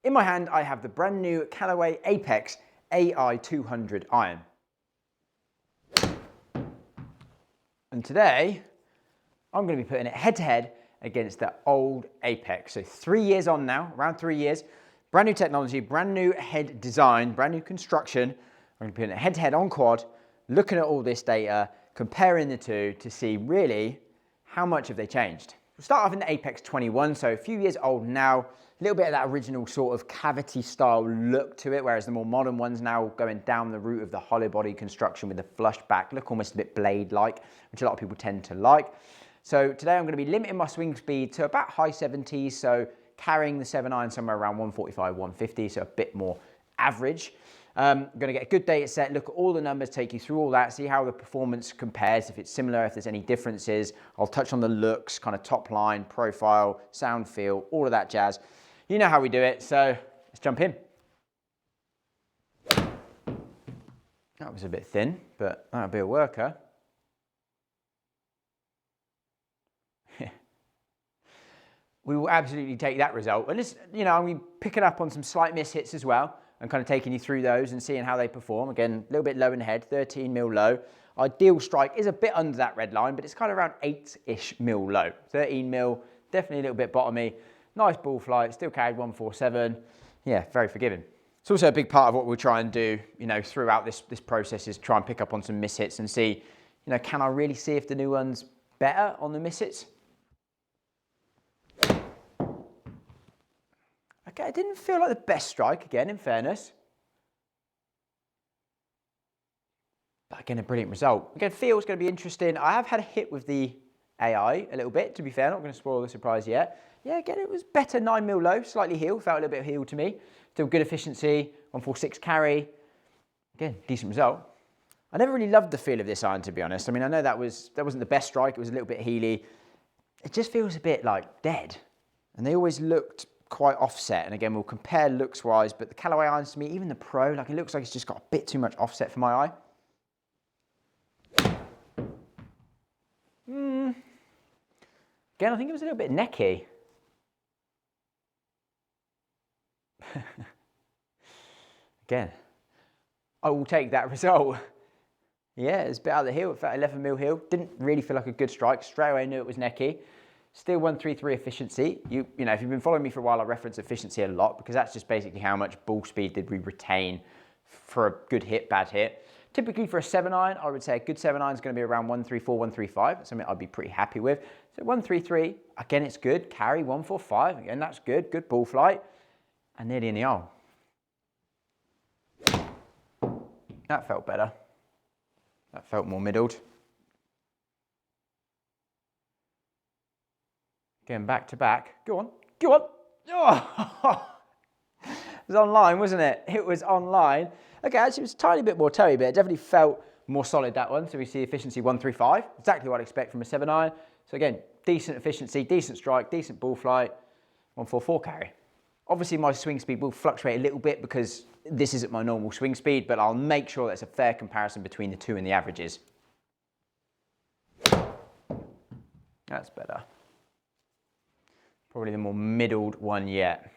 In my hand, I have the brand new Callaway Apex Ai200 iron. And today, I'm going to be putting it head to head against the old Apex. So 3 years on now, around 3 years, brand new technology, brand new head design, brand new construction. I'm going to be putting it head to head on quad, looking at all this data, comparing the two to see really how much have they changed. We'll start off in the Apex 21, so a few years old now, a little bit of that original sort of cavity style look to it, whereas the more modern ones now going down the route of the hollow body construction with the flushed back, look almost a bit blade-like, which a lot of people tend to like. So today I'm going to be limiting my swing speed to about high 70s, so carrying the 7 iron somewhere around 145, 150, so a bit more average. I'm going to get a good data set, look at all the numbers, take you through all that, see how the performance compares, if it's similar, if there's any differences. I'll touch on the looks, kind of top line, profile, sound, feel, all of that jazz. You know how we do it, so let's jump in. That was a bit thin, but that'll be a worker. We will absolutely take that result. And this, you know, I'm going to be picking up on some slight miss hits as well and kind of taking you through those and seeing how they perform. Again, a little bit low in the head, 13 mil low. Ideal strike is a bit under that red line, but it's kind of around 8-ish mil low. 13 mil, definitely a little bit bottomy. Nice ball flight, still carried 147. Yeah, very forgiving. It's also a big part of what we'll try and do, you know, throughout this process is try and pick up on some miss hits and see, you know, can I really see if the new one's better on the miss hits? Okay, it didn't feel like the best strike, again, in fairness. But again, a brilliant result. Again, feel's going to be interesting. I have had a hit with the AI a little bit, to be fair. Not going to spoil the surprise yet. Yeah, again, it was better 9 mil low, slightly heeled. Felt a little bit heeled to me. Still good efficiency, 146 carry. Again, decent result. I never really loved the feel of this iron, to be honest. I mean, I know that wasn't the best strike. It was a little bit heely. It just feels a bit like dead. And they always looked quite offset, and again we'll compare looks wise, but the Callaway irons to me, even the Pro, like it looks like it's just got a bit too much offset for my eye. Again, I think it was a little bit necky. Again, I will take that result. Yeah, it's a bit out of the heel. It felt 11 mil heel. Didn't really feel like a good strike. Straight away knew it was necky. Still 133 efficiency. You know, if you've been following me for a while, I reference efficiency a lot because that's just basically how much ball speed did we retain for a good hit, bad hit. Typically for a 7 iron, I would say a good 7 iron is going to be around 134, 135. That's something I'd be pretty happy with. So 133, again, it's good. Carry 145, again, that's good. Good ball flight. And nearly in the hole. That felt better. That felt more middled. Again, back to back. Go on, go on. Oh! It was online, wasn't it? It was online. Okay, actually it was a tiny bit more toey, but it definitely felt more solid, that one. So we see efficiency 135, exactly what I'd expect from a 7 iron. So again, decent efficiency, decent strike, decent ball flight, 144 carry. Obviously my swing speed will fluctuate a little bit because this isn't my normal swing speed, but I'll make sure that's a fair comparison between the two and the averages. That's better. Probably the more middled one yet.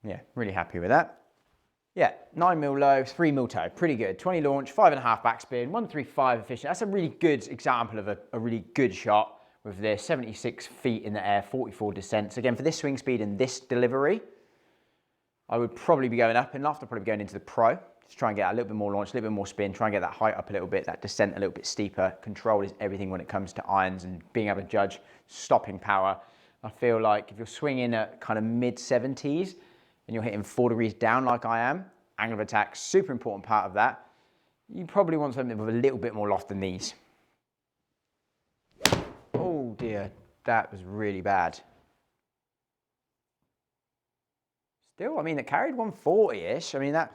Yeah, really happy with that. Yeah, 9 mil low, 3 mil toe, pretty good. 20 launch, 5.5 backspin, 135 efficient. That's a really good example of a really good shot with this. 76 feet in the air, 44 descents. Again, for this swing speed and this delivery, I would probably be going up and after probably going into the Pro. Just try and get a little bit more launch, a little bit more spin, try and get that height up a little bit, that descent a little bit steeper. Control is everything when it comes to irons and being able to judge stopping power. I feel like if you're swinging at kind of mid 70s and you're hitting 4 degrees down like I am, angle of attack, super important part of that. You probably want something with a little bit more loft than these. Oh dear, that was really bad. Still, I mean, it carried 140-ish. I mean, that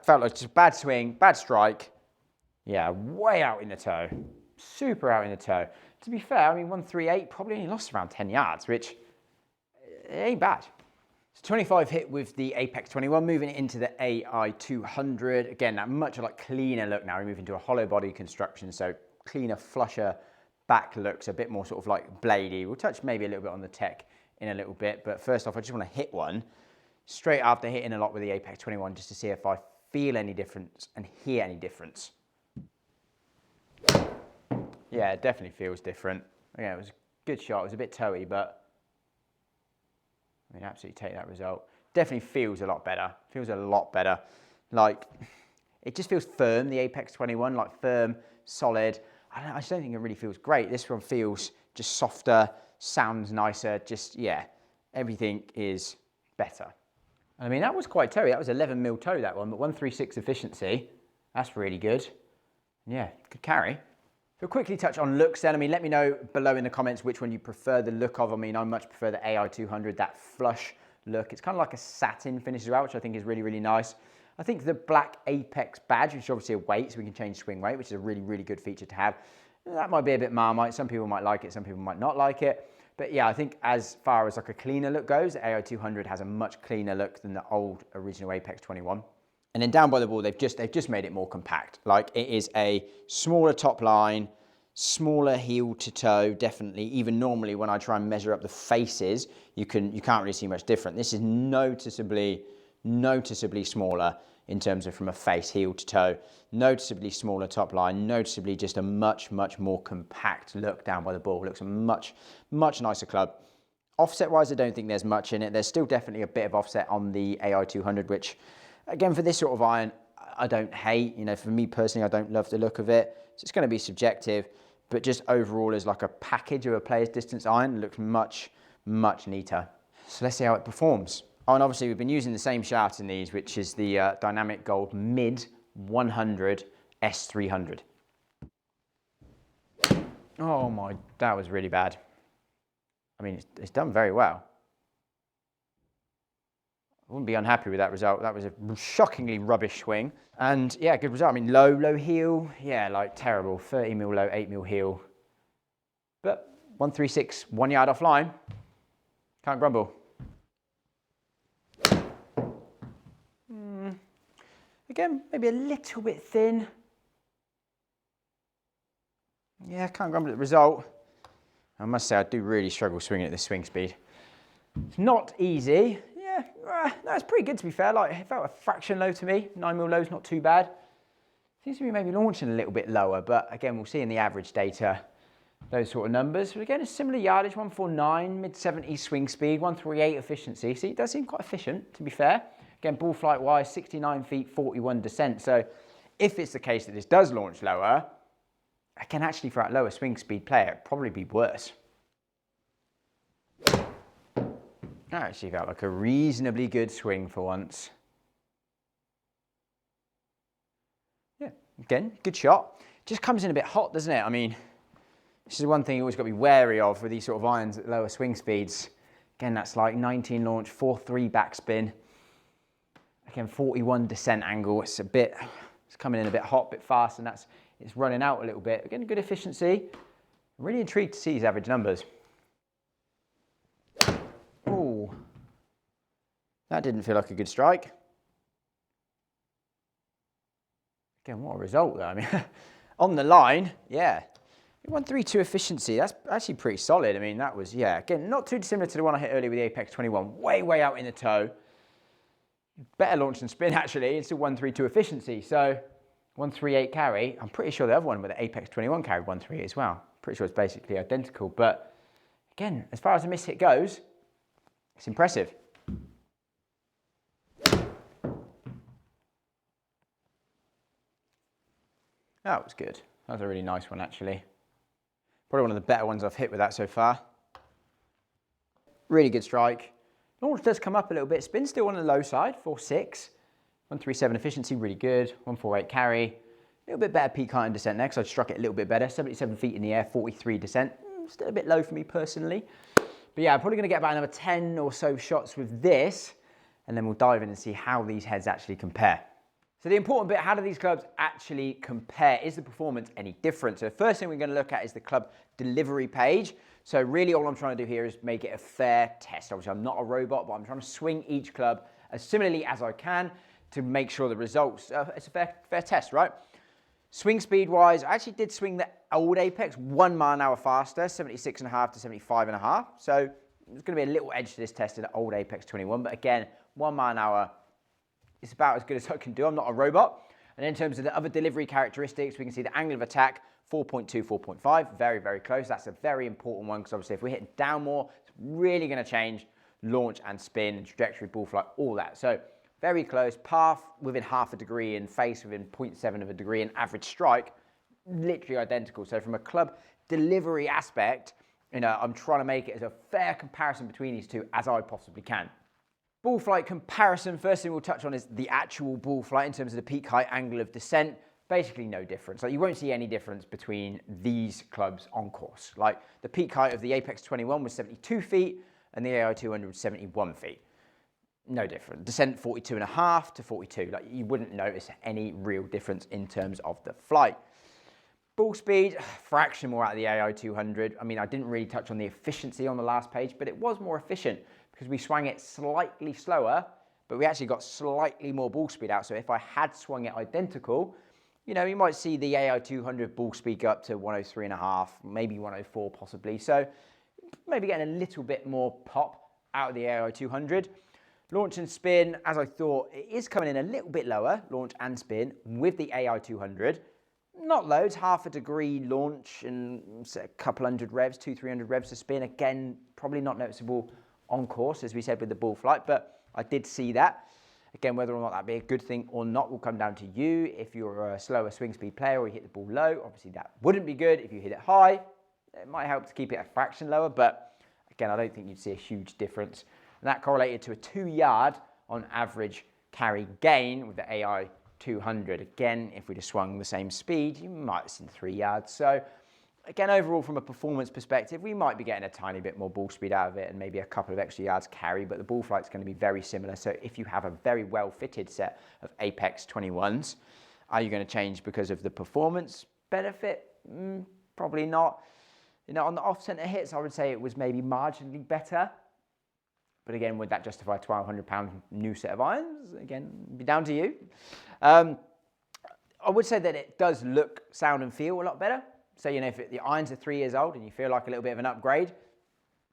felt like just a bad swing, bad strike. Yeah, way out in the toe. Super out in the toe. To be fair, I mean, 138 probably only lost around 10 yards, which it ain't bad. So 25 hit with the Apex 21, moving into the Ai200. Again, that much like cleaner look now. We move into a hollow body construction, so cleaner, flusher back looks, a bit more sort of like bladey. We'll touch maybe a little bit on the tech in a little bit. But first off, I just want to hit one straight after hitting a lot with the Apex 21 just to see if I feel any difference and hear any difference. Yeah, it definitely feels different. Yeah, it was a good shot. It was a bit toey, but I mean, absolutely take that result. Definitely feels a lot better. Feels a lot better. Like, it just feels firm, the Apex 21, like firm, solid. I just don't think it really feels great. This one feels just softer, sounds nicer, just, yeah, everything is better. I mean, that was quite toey. That was 11 mil toe, that one, but 136 efficiency. That's really good. Yeah, good carry. So quickly touch on looks then. I mean, let me know below in the comments which one you prefer the look of. I mean, I much prefer the Ai200, that flush look. It's kind of like a satin finish as well, which I think is really, really nice. I think the black Apex badge, which is obviously a weight, so we can change swing weight, which is a really, really good feature to have. That might be a bit Marmite. Some people might like it, some people might not like it. But yeah, I think as far as like a cleaner look goes, the Ai200 has a much cleaner look than the old original Apex 21. And then down by the ball, they've just made it more compact. Like, it is a smaller top line, smaller heel to toe, definitely. Even normally when I try and measure up the faces, you can't really see much different. This is noticeably smaller in terms of from a face, heel to toe, noticeably smaller top line, noticeably just a much more compact look down by the ball. It looks a much nicer club. Offset wise, I don't think there's much in it. There's still definitely a bit of offset on the Ai200, which again, for this sort of iron, I don't hate. You know, for me personally, I don't love the look of it. So it's going to be subjective, but just overall as like a package of a player's distance iron, it looks much neater. So let's see how it performs. Oh, and obviously we've been using the same shaft in these, which is the Dynamic Gold Mid 100 S300. Oh my, that was really bad. I mean, it's done very well. I wouldn't be unhappy with that result. That was a shockingly rubbish swing. And yeah, good result. I mean, low heel. Yeah, like terrible. 30 mil low, 8 mil heel. But 136, 1 yard offline. Can't grumble. Again, maybe a little bit thin. Yeah, can't grumble at the result. I must say, I do really struggle swinging at this swing speed. It's not easy. Yeah, no, it's pretty good to be fair. Like, it felt a fraction low to me. 9 mil low is not too bad. Seems to be maybe launching a little bit lower, but again, we'll see in the average data those sort of numbers. But again, a similar yardage, 149, mid-70s swing speed, 138 efficiency. See, it does seem quite efficient, to be fair. Again, ball flight wise, 69 feet, 41 descent. So if it's the case that this does launch lower, I can actually, for that lower swing speed player, it'd probably be worse. That actually felt like a reasonably good swing for once. Yeah, again, good shot. Just comes in a bit hot, doesn't it? I mean, this is one thing you always got to be wary of with these sort of irons at lower swing speeds. Again, that's like 19 launch, 4.3 backspin. Again, 41 descent angle. It's coming in a bit hot, a bit fast, and it's running out a little bit. Again, good efficiency. I'm really intrigued to see his average numbers. Ooh, that didn't feel like a good strike. Again, what a result though. I mean, on the line, yeah. 132 efficiency, that's actually pretty solid. I mean, that was, yeah, again, not too dissimilar to the one I hit earlier with the Apex 21. Way out in the toe. Better launch than spin, actually. It's still 132 efficiency. So 138 carry. I'm pretty sure the other one with the Apex 21 carried 138 as well. Pretty sure it's basically identical. But again, as far as a miss hit goes, it's impressive. That was good. That was a really nice one, actually. Probably one of the better ones I've hit with that so far. Really good strike. Launch does come up a little bit. Spin still on the low side, 4.6. 137 efficiency, really good. 148 carry. A little bit better peak height and descent there, because I struck it a little bit better. 77 feet in the air, 43 descent. Still a bit low for me personally. But yeah, I'm probably going to get about another 10 or so shots with this, and then we'll dive in and see how these heads actually compare. So the important bit, how do these clubs actually compare? Is the performance any different? So the first thing we're going to look at is the club delivery page. So really all I'm trying to do here is make it a fair test. Obviously I'm not a robot, but I'm trying to swing each club as similarly as I can to make sure the results, it's a fair test, right? Swing speed wise, I actually did swing the old Apex 1 mile an hour faster, 76.5 to 75.5. So there's going to be a little edge to this test in the old Apex 21, but again, 1 mile an hour, it's about as good as I can do. I'm not a robot. And in terms of the other delivery characteristics, we can see the angle of attack, 4.2, 4.5, very, very close. That's a very important one because obviously if we're hitting down more, it's really going to change launch and spin, trajectory, ball flight, all that. So very close, path within half a degree and face within 0.7 of a degree and average strike, literally identical. So from a club delivery aspect, I'm trying to make it as a fair comparison between these two as I possibly can. Ball flight comparison, first thing we'll touch on is the actual ball flight in terms of the peak height, angle of descent. Basically no difference. Like you won't see any difference between these clubs on course. Like the peak height of the Apex 21 was 72 feet and the Ai200 was 71 feet. No different. Descent 42.5 to 42. Like you wouldn't notice any real difference in terms of the flight. Ball speed, fraction more out of the Ai200. I mean, I didn't really touch on the efficiency on the last page, but it was more efficient because we swung it slightly slower, but we actually got slightly more ball speed out. So if I had swung it identical, you might see the Ai200 ball speed go up to 103.5, maybe 104 possibly. So maybe getting a little bit more pop out of the Ai200. Launch and spin, as I thought, it is coming in a little bit lower, launch and spin, with the Ai200. Not loads, half a degree launch and a couple hundred revs, 200-300 revs to spin. Again, probably not noticeable on course, as we said with the ball flight, but I did see that. Again, whether or not that be a good thing or not will come down to you. If you're a slower swing speed player or you hit the ball low, obviously that wouldn't be good. If you hit it high, it might help to keep it a fraction lower, but again, I don't think you'd see a huge difference. And that correlated to a 2-yard on average carry gain with the Ai200. Again, if we'd have swung the same speed, you might have seen 3 yards. So again, overall, from a performance perspective, we might be getting a tiny bit more ball speed out of it and maybe a couple of extra yards carry, but the ball flight's going to be very similar. So if you have a very well-fitted set of Apex 21s, are you going to change because of the performance benefit? Probably not. On the off-center hits, I would say it was maybe marginally better. But again, would that justify a £1,200 new set of irons? Again, be down to you. I would say that it does look, sound and feel a lot better. So, if the irons are 3 years old and you feel like a little bit of an upgrade,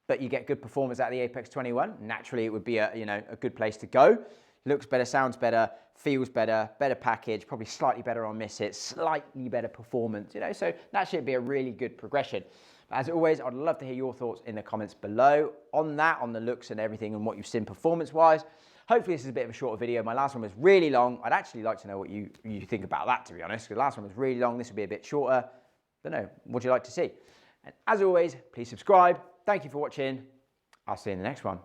but you get good performance out of the Apex 21, naturally it would be a good place to go. Looks better, sounds better, feels better, better package, probably slightly better on miss hits, slightly better performance, so that should be a really good progression. As always, I'd love to hear your thoughts in the comments below on that, on the looks and everything and what you've seen performance-wise. Hopefully this is a bit of a shorter video. My last one was really long. I'd actually like to know what you think about that, to be honest, because the last one was really long. This will be a bit shorter. Don't know, what do you like to see? And as always, please subscribe. Thank you for watching. I'll see you in the next one.